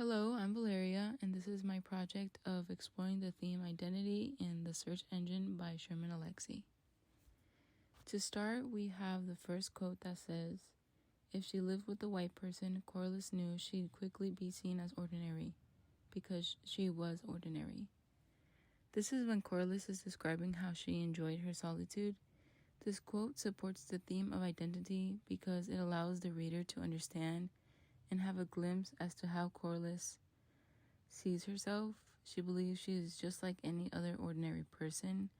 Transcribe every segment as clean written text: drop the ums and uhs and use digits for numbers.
Hello, I'm Valeria, and this is my project of exploring the theme identity in the search engine by Sherman Alexie. To start, we have the first quote that says, "If she lived with a white person, Corliss knew she'd quickly be seen as ordinary, because she was ordinary." This is when Corliss is describing how she enjoyed her solitude. This quote supports the theme of identity because it allows the reader to understand and have a glimpse as to how Corliss sees herself. She believes she is just like any other ordinary person.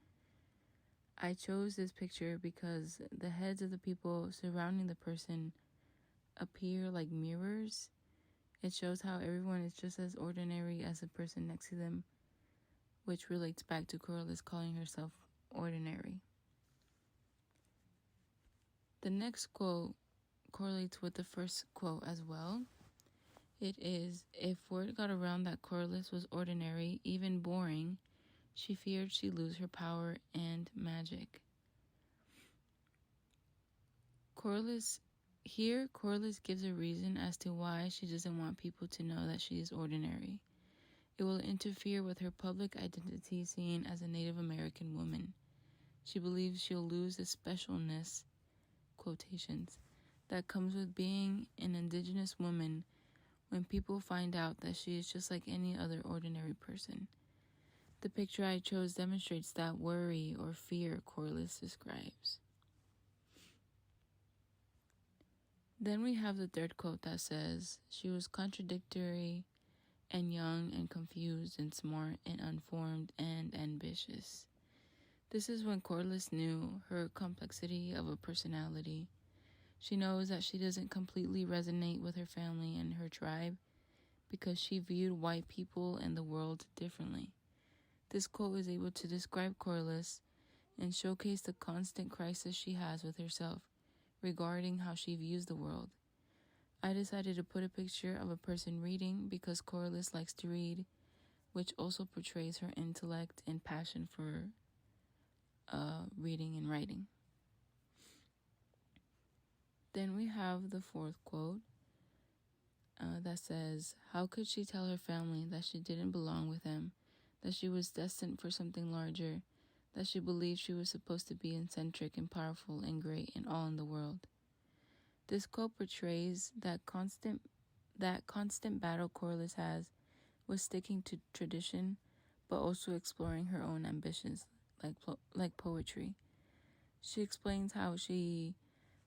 I chose this picture because the heads of the people surrounding the person appear like mirrors. It shows how everyone is just as ordinary as the person next to them, which relates back to Corliss calling herself ordinary. The next quote correlates with the first quote as well. It is, "If word got around that Corliss was ordinary, even boring, she feared she'd lose her power and magic." Corliss gives a reason as to why she doesn't want people to know that she is ordinary. It will interfere with her public identity seen as a Native American woman. She believes she'll lose the specialness, quotations, that comes with being an indigenous woman when people find out that she is just like any other ordinary person. The picture I chose demonstrates that worry or fear Corliss describes. Then we have the third quote that says, "She was contradictory and young and confused and smart and unformed and ambitious." This is when Corliss knew her complexity of a personality. She knows that she doesn't completely resonate with her family and her tribe because she viewed white people and the world differently. This quote is able to describe Corliss and showcase the constant crisis she has with herself regarding how she views the world. I decided to put a picture of a person reading because Corliss likes to read, which also portrays her intellect and passion for reading and writing. Then we have the fourth quote that says, "How could she tell her family that she didn't belong with them, that she was destined for something larger, that she believed she was supposed to be eccentric and powerful and great and all in the world?" This quote portrays that constant battle Corliss has with sticking to tradition, but also exploring her own ambitions, like poetry. She explains how she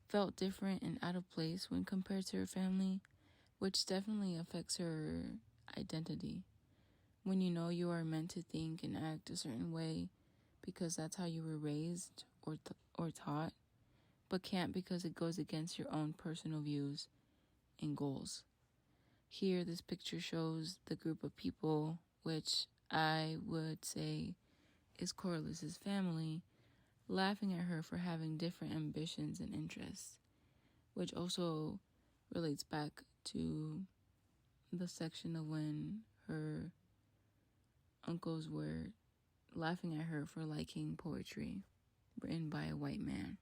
felt different and out of place when compared to her family, which definitely affects her identity. When you know you are meant to think and act a certain way because that's how you were raised or taught, but can't because it goes against your own personal views and goals. Here, this picture shows the group of people, which I would say is Corliss's family, laughing at her for having different ambitions and interests, which also relates back to the section of when her uncles were laughing at her for liking poetry written by a white man.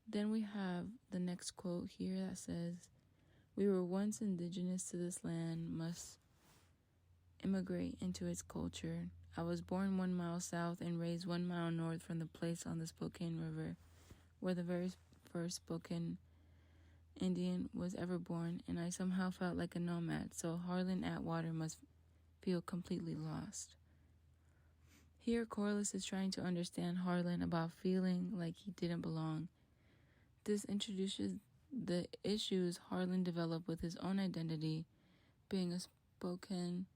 Then we have the next quote here that says, "We were once indigenous to this land, must immigrate into its culture. I was born 1 mile south and raised 1 mile north from the place on the Spokane River where the very first Spokane Indian was ever born, and I somehow felt like a nomad, so Harlan Atwater must feel completely lost." Here, Corliss is trying to understand Harlan about feeling like he didn't belong. This introduces the issues Harlan developed with his own identity, being a Spokane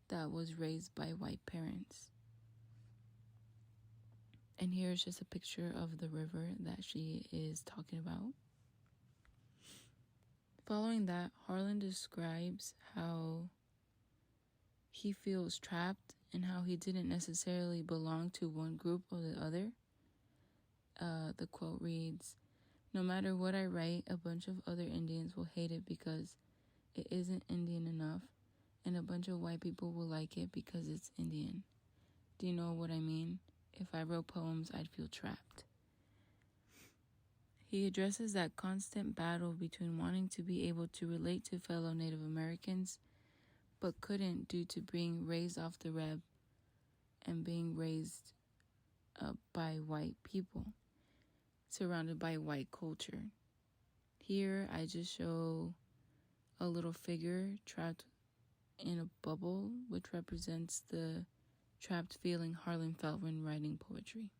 that was raised by white parents. And here's just a picture of the river that she is talking about. Following that, Harlan describes how he feels trapped and how he didn't necessarily belong to one group or the other. The quote reads, "No matter what I write, a bunch of other Indians will hate it because it isn't Indian enough, and a bunch of white people will like it because it's Indian. Do you know what I mean? If I wrote poems, I'd feel trapped." He addresses that constant battle between wanting to be able to relate to fellow Native Americans, but couldn't due to being raised off the Reb and being raised by white people, surrounded by white culture. Here, I just show a little figure trapped in a bubble, which represents the trapped feeling Harlan felt when writing poetry.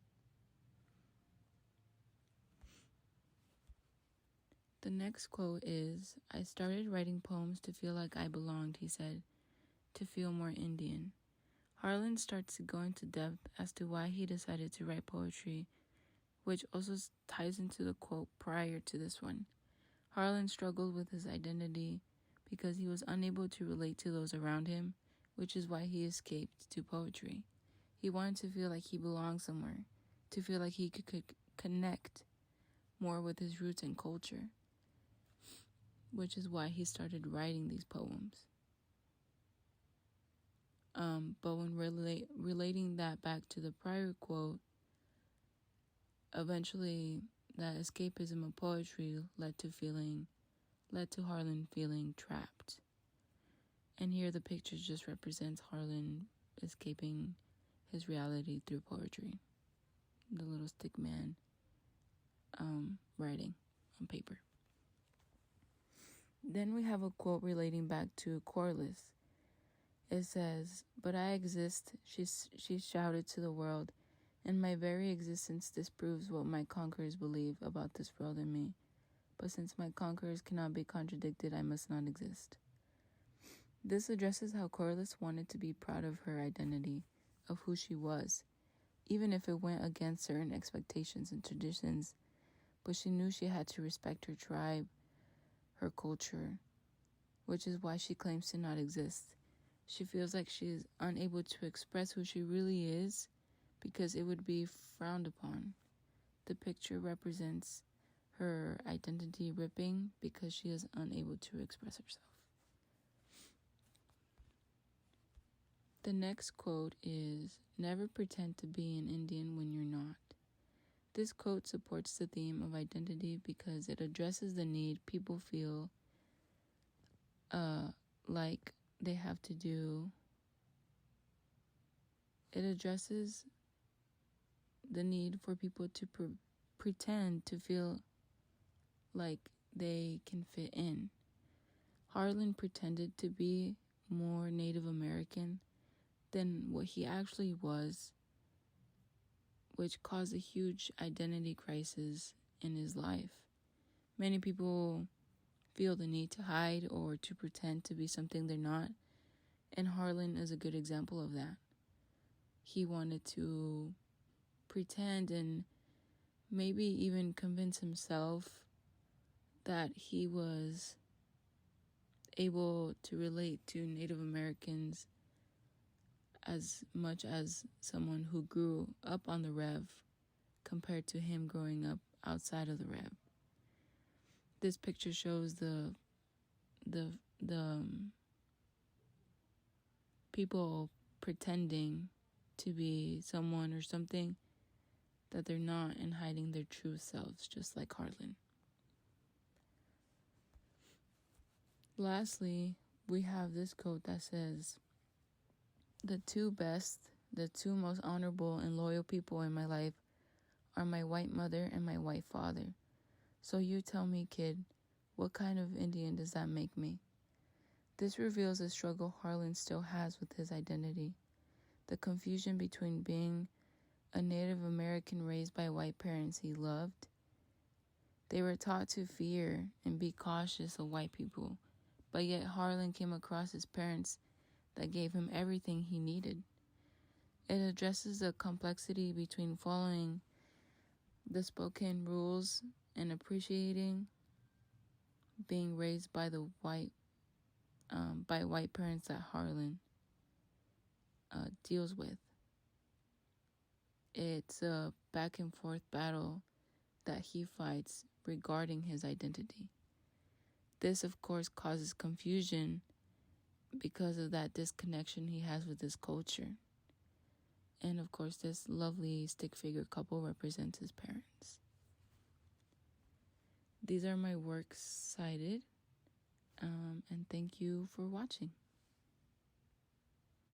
The next quote is, "I started writing poems to feel like I belonged," he said, "to feel more Indian." Harlan starts to go into depth as to why he decided to write poetry, which also ties into the quote prior to this one. Harlan struggled with his identity because he was unable to relate to those around him, which is why he escaped to poetry. He wanted to feel like he belonged somewhere, to feel like he could connect more with his roots and culture, which is why he started writing these poems. But when relating that back to the prior quote, eventually that escapism of poetry led to Harlan feeling trapped. And here the picture just represents Harlan escaping his reality through poetry. The little stick man writing on paper. Then we have a quote relating back to Corliss. It says, "But I exist," she shouted to the world, "and my very existence disproves what my conquerors believe about this world and me. But since my conquerors cannot be contradicted, I must not exist." This addresses how Corliss wanted to be proud of her identity, of who she was, even if it went against certain expectations and traditions, but she knew she had to respect her tribe, her culture, which is why she claims to not exist. She feels like she is unable to express who she really is because it would be frowned upon. The picture represents her identity ripping because she is unable to express herself. The next quote is, "Never pretend to be an Indian when you're not." This quote supports the theme of identity because it addresses the need people feel like they have to do. It addresses the need for people to pretend to feel like they can fit in. Harlan pretended to be more Native American than what he actually was, which caused a huge identity crisis in his life. Many people feel the need to hide or to pretend to be something they're not, and Harlan is a good example of that. He wanted to pretend and maybe even convince himself that he was able to relate to Native Americans as much as someone who grew up on the Rev compared to him growing up outside of the Rev. This picture shows the people pretending to be someone or something that they're not and hiding their true selves, just like Harlan. Lastly, we have this quote that says, "The two most honorable and loyal people in my life are my white mother and my white father. So you tell me, kid, what kind of Indian does that make me?" This reveals the struggle Harlan still has with his identity, the confusion between being a Native American raised by white parents he loved. They were taught to fear and be cautious of white people, but yet Harlan came across his parents that gave him everything he needed. It addresses the complexity between following the spoken rules and appreciating being raised by white parents that Harlan deals with. It's a back and forth battle that he fights regarding his identity. This, of course, causes confusion because of that disconnection he has with his culture. And of course, this lovely stick figure couple represents his parents. These are my works cited, and thank you for watching.